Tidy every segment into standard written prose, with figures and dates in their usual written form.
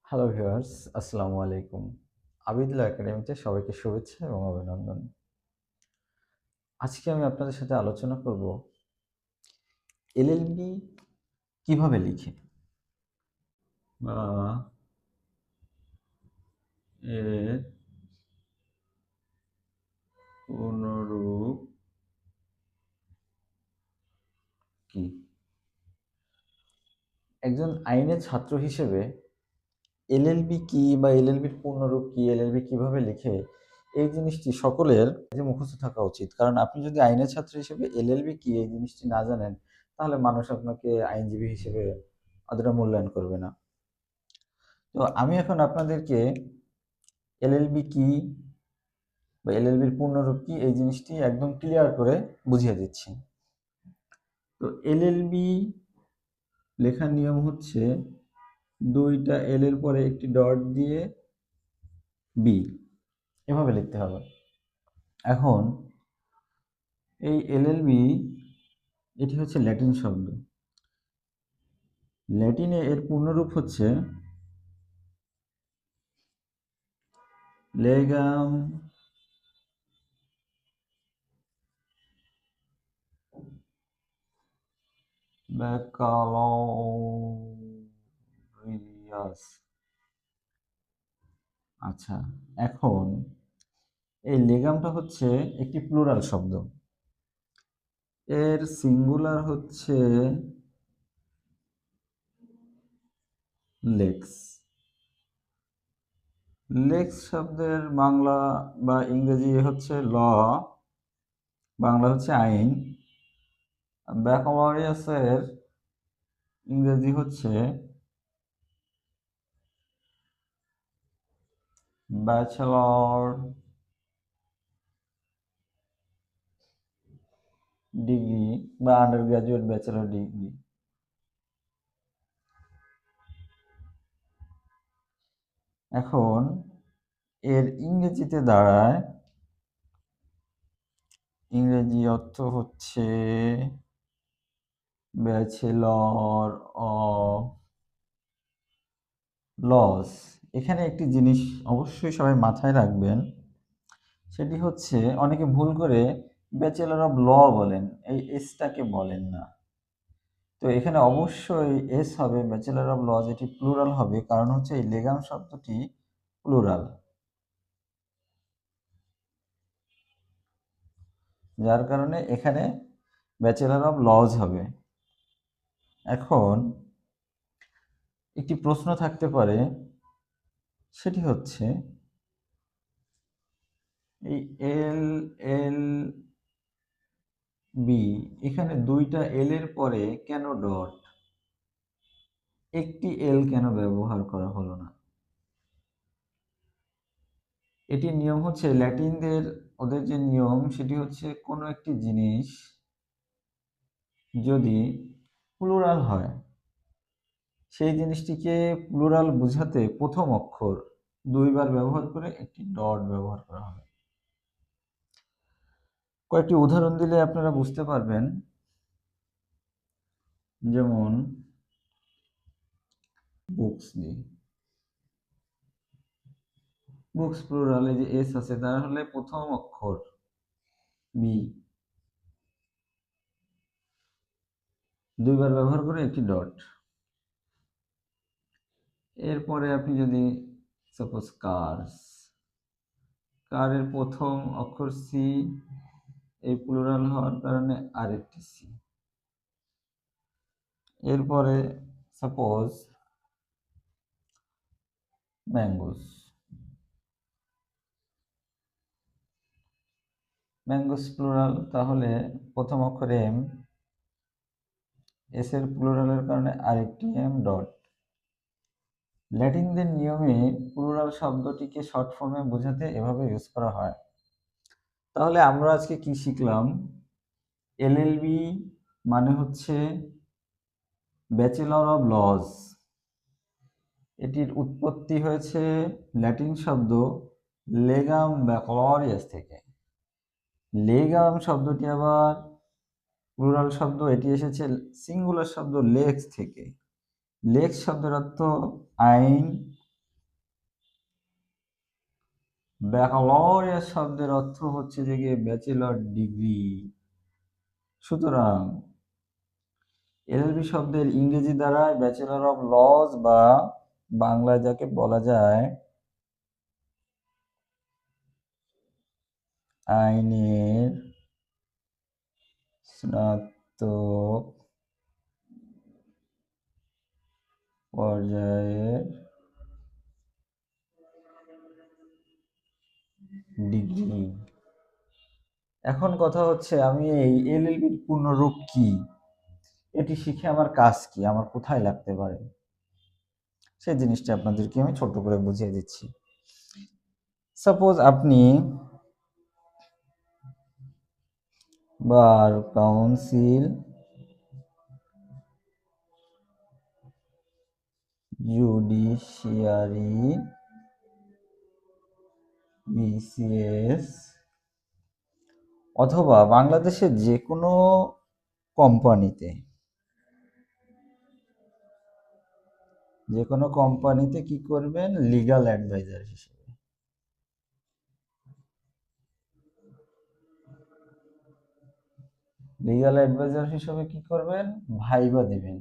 Hello viewers, আসসালামু আলাইকুম। আবিদুল্লাহ একাডেমিতে সবাইকে শুভেচ্ছা এবং অভিনন্দন। আজকে আমি আপনাদের সাথে আলোচনা করব এলএলবি কিভাবে লিখে বা এর পুনরূপ কি। একজন আইনের ছাত্র হিসেবে এলএলবি কি বা এলএলবির পূর্ণরূপ কি, এলএলবি কিভাবে লিখে, এই জিনিসটি সকলের যে মুখস্থ থাকা উচিত। কারণ আপনি যদি আইনের ছাত্র হিসেবে এলএলবি কি এই জিনিসটি না জানেন, তাহলে মানুষ আপনাকে আইনজীবী হিসেবে অতটা মূল্যায়ন করবে না। তো আমি এখন আপনাদেরকে এলএলবি কি বা এলএলবির পূর্ণরূপ কি এই জিনিসটি একদম ক্লিয়ার করে বুঝিয়ে দিচ্ছি। তো এলএলবি লেখার নিয়ম হচ্ছে দুইটা এল এর পরে একটি ডট দিয়ে বি, এভাবে লিখতে হবে। এখন এই এলএলবি এটি হচ্ছে ল্যাটিন শব্দ। ল্যাটিনে এর পূর্ণরূপ হচ্ছে লেগাম ব্যাকালোরিয়াস। আচ্ছা, এখন এই লেগামটা হচ্ছে একটি প্লুরাল শব্দ। এর সিঙ্গুলার হচ্ছে লেক্স। লেক্স শব্দের বাংলা বা ইংরেজি হচ্ছে ল, বাংলা হচ্ছে আইন। ব্যাকলরিয়াসের ইংরেজি হচ্ছে ব্যাচেলর ডিগ্রি বা আন্ডার গ্রাজুয়েট ব্যাচেলর ডিগ্রি। এখন এর ইংরেজিতে দাঁড়ায়, ইংরেজি অর্থ হচ্ছে ব্যাচেলর অফ লস। এখানে একটি জিনিস অবশ্যই সবাই মাথায় রাখবেন, সেটি হচ্ছে অনেকে ভুল করে ব্যাচেলর অফ ল বলেন, এই এসটাকে বলেন না। তো এখানে অবশ্যই এস হবে, ব্যাচেলর অফ ল যেটি প্লুরাল হবে, কারণ হচ্ছে এই লেগাম শব্দটি প্লুরাল, যার কারণে এখানে ব্যাচেলর অফ লজ হবে। এখন একটি প্রশ্ন থাকতে পারে, সেটি হচ্ছে এই এল এল বি, এখানে দুইটা এল এর পরে কেন ডট, একটি এল কেন ব্যবহার করা হলো না? এটির নিয়ম হচ্ছে ল্যাটিনদের, ওদের যে নিয়ম সেটি হচ্ছে কোনো একটি জিনিস যদি প্লুরাল হয়, সেই জিনিসটিকে প্লুরাল বোঝাতে প্রথম অক্ষর দুইবার ব্যবহার করে একটি ডট ব্যবহার করা হবে। কয়েকটি উদাহরণ দিলে আপনারা বুঝতে পারবেন। যেমন বুকস নিয়ে, বুকস প্লুরাল, এই যে এস আছে, তাহলে প্রথম অক্ষর বি দুইবার ব্যবহার করে একটি ডট। এরপরে আপনি যদি সাপোজ কার্স, কারের প্রথম অক্ষর সি, এই প্লুরাল হওয়ার কারণে আরেকটি সি। এরপরে সাপোজ ম্যাঙ্গোস, ম্যাঙ্গোস প্লুরাল, তাহলে প্রথম অক্ষর এম, এস এর প্লুরালের কারণে আরেকটি এম ডট। ল্যাটিনদের নিয়মে প্লুরাল শব্দটিকে শর্ট ফর্মে বোঝাতে এভাবে ইউজ করা হয়। তাহলে আমরা আজকে কি শিখলাম? এলএলবি মানে হচ্ছে ব্যাচেলর অব লজ। এটির উৎপত্তি হয়েছে ল্যাটিন শব্দ লেগাম ব্যাকলরিয়াস থেকে। লেগাম শব্দটি আবার প্লুরাল শব্দ, এটি এসেছে সিঙ্গুলার শব্দ লেক্স থেকে। লেক্স শব্দের অর্থ আইন, ব্যাকালরিয়াস শব্দের অর্থ হচ্ছে যে গিয়ে ব্যাচেলর ডিগ্রি। সুতরাং এলএলবি শব্দের ইংরেজি দ্বারায় ব্যাচেলর অফ লজ বা বাংলায় যাকে বলা যায় আইনের স্নাতক পর্যায়ের ডিগ্রি। এখন কথা হচ্ছে আমি এই এলএলবির পূর্ণরূপ কি, এটি শিখে আমার কাজ কি, আমার কোথায় লাগতে পারে, সেই জিনিসটা আপনাদেরকে আমি ছোট করে বুঝিয়ে দিচ্ছি। সাপোজ আপনি বার কাউন্সিল, জুডিশিয়ারি, বিসিএস অথবা বাংলাদেশের যে কোনো কোম্পানিতে কি করবেন, লিগ্যাল অ্যাডভাইজার হিসেবে। লিগ্যাল অ্যাডভাইজার হিসেবে কি করবেন, ভাইবা দিবেন।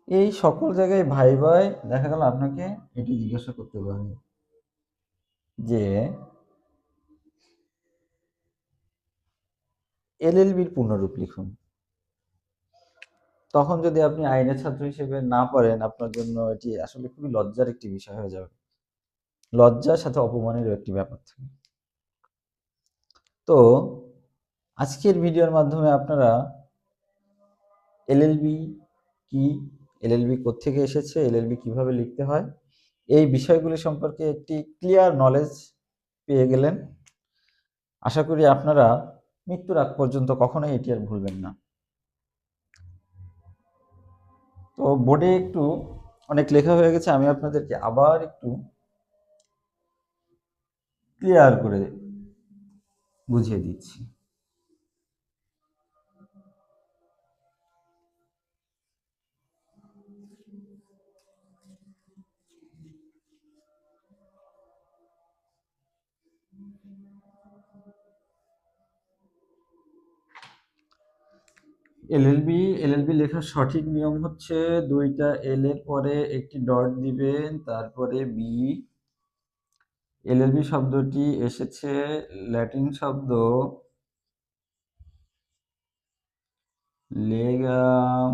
এই সকল জায়গায় ভাইবায় দেখা গেল আপনাকে এটি জিজ্ঞাসা করতে পারে যে এলএলবির পূর্ণরূপ লিখুন। তখন যদি আপনি আইনের ছাত্র হিসেবে না পারেন, আপনার জন্য এটি আসলে খুবই লজ্জার একটি বিষয় হয়ে যাবে। লজ্জার সাথে অপমানেরও একটি ব্যাপার থাকে। তো আজকের ভিডিওর মাধ্যমে আপনারা এলএলবি কি, এলএলবি কোত্থেকে এসেছে, এলএলবি কিভাবে লিখতে হয়, এই বিষয়গুলি সম্পর্কে একটি ক্লিয়ার নলেজ পেয়ে গেলেন। আশা করি আপনারা মৃত্যুর আগ পর্যন্ত কখনোই এটি আর ভুলবেন না। তো বোর্ডে একটু অনেক লেখা হয়ে গেছে, আমি আপনাদেরকে আবার একটু ক্লিয়ার করে বুঝিয়ে দিচ্ছি। এলএলবি লেখার সঠিক নিয়ম হচ্ছে দুইটা এল এর পরে একটি ডট দিবেন, তারপরে বি। এলএলবি শব্দটি এসেছে ল্যাটিন শব্দ লেগাম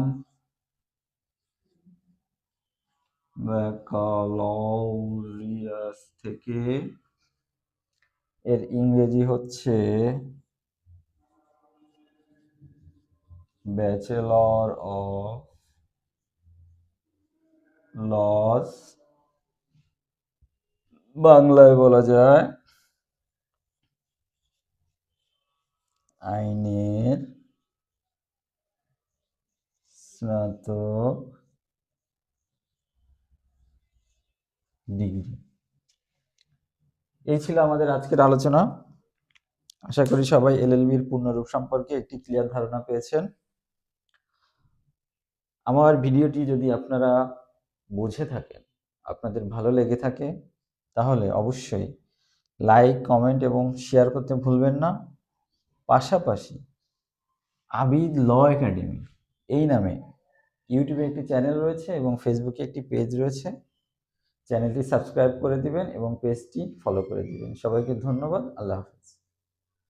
ব্যাকালৌরিয়াস থেকে। এর ইংরেজি হচ্ছে ব্যাচেলর অফ লস, বাংলায় বলা যায় আইনের স্নাতক ডিগ্রি। এই ছিল আমাদের আজকের আলোচনা। আশা করি সবাই এলএলবির পূর্ণরূপ সম্পর্কে একটি ক্লিয়ার ধারণা পেয়েছেন। আমার ভিডিওটি যদি আপনারা বুঝে থাকেন, আপনাদের ভালো লেগে থাকে, তাহলে অবশ্যই লাইক, কমেন্ট এবং শেয়ার করতে ভুলবেন না। পাশাপাশি আবিদ ল একাডেমি এই নামে ইউটিউবে একটি চ্যানেল রয়েছে এবং ফেসবুকে একটি পেজ রয়েছে। চ্যানেলটি সাবস্ক্রাইব করে দিবেন এবং পেজটি ফলো করে দিবেন। সবাইকে ধন্যবাদ। আল্লাহ হাফেজ।